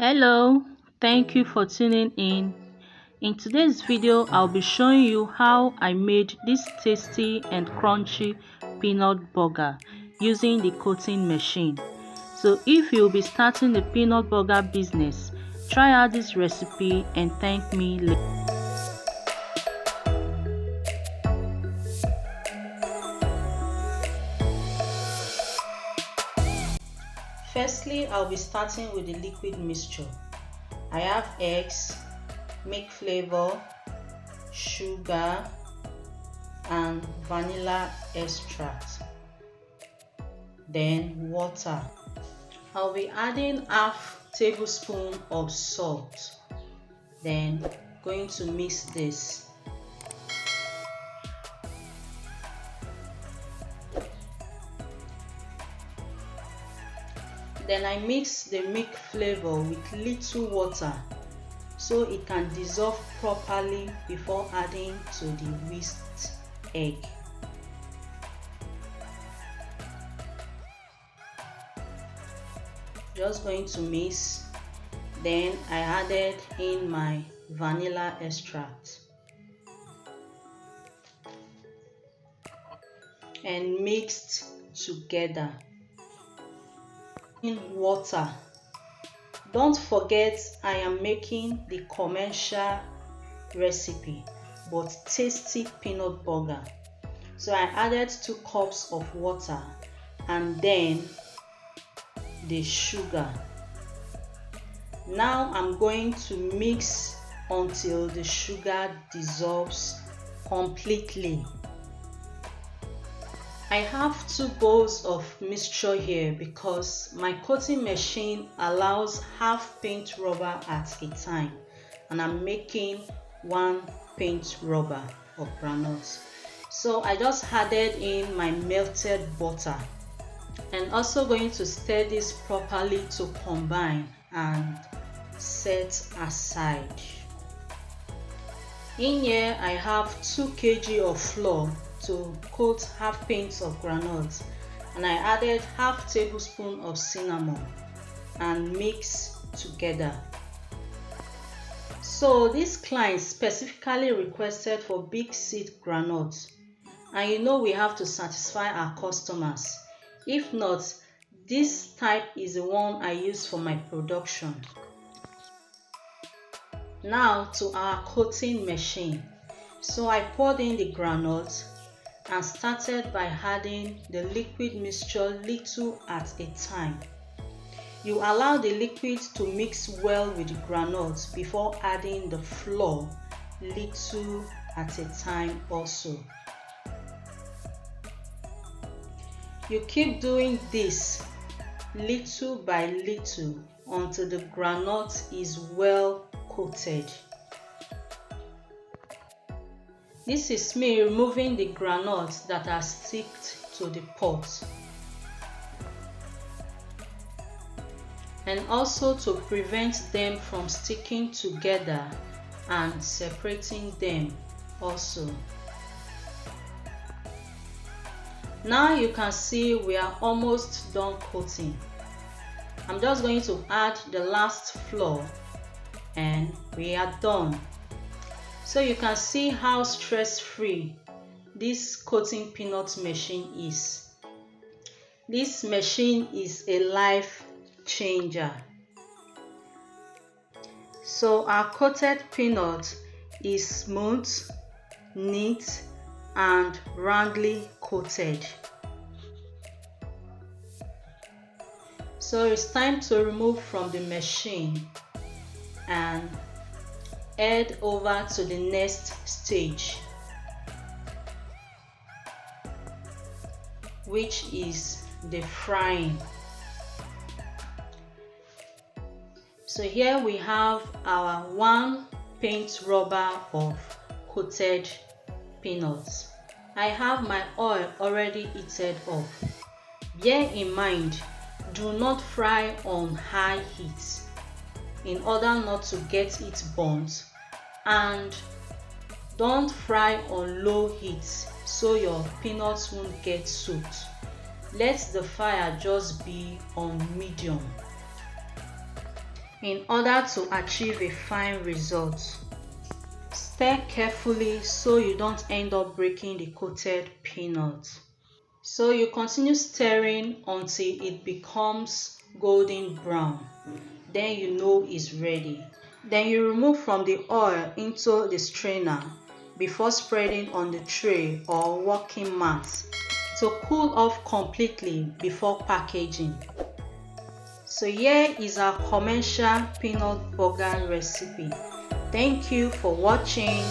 Hello, thank you for tuning in. In today's video, I'll be showing you how I made this tasty and crunchy peanut burger using the coating machine. So if you'll be starting the peanut burger business, try out this recipe and thank me later. Firstly, I'll be starting with the liquid mixture. I have eggs, milk flavor, sugar, and vanilla extract. Then water. I'll be adding half tablespoon of salt. Then going to mix this. Then I mix the milk flavor with little water so it can dissolve properly before adding to the whisked egg. Just going to mix. Then I added in my vanilla extract and mixed together. In water. Don't forget, I am making the commercial recipe but tasty peanut burger. So I added 2 cups of water and then the sugar. Now I'm going to mix until the sugar dissolves completely. I have 2 bowls of mixture here because my coating machine allows half paint rubber at a time, and I'm making 1 paint rubber of groundnut. So I just added in my melted butter and also going to stir this properly to combine and set aside. In here I have 2 kg of flour to coat half pints of groundnut, and I added half tablespoon of cinnamon and mix together. So this client specifically requested for big seed groundnut, and you know we have to satisfy our customers. If not, this type is the one I use for my production. Now to our coating machine. So I poured in the groundnut and started by adding the liquid mixture little at a time. You allow the liquid to mix well with the groundnut before adding the flour little at a time also. You keep doing this little by little until the groundnut is well coated. This is me removing the groundnuts that are sticked to the pot, and also to prevent them from sticking together and separating them also. Now you can see we are almost done coating. I'm just going to add the last flour and we are done. So you can see how stress-free this coating peanut machine is. This machine is a life changer. So our coated peanut is smooth, neat, and roundly coated. So it's time to remove from the machine and head over to the next stage, which is the frying. So here we have our 1 paint rubber of coated peanuts. I have my oil already heated up. Bear in mind, do not fry on high heat in order not to get it burnt, and don't fry on low heat so your peanuts won't get soaked. Let the fire just be on medium. in order to achieve a fine result. Stir carefully so you don't end up breaking the coated peanut. So you continue stirring until it becomes golden brown. Then you know it's ready. Then you remove from the oil into the strainer before spreading on the tray or working mat to cool off completely before packaging. So here is our commercial peanut burger recipe. Thank you for watching.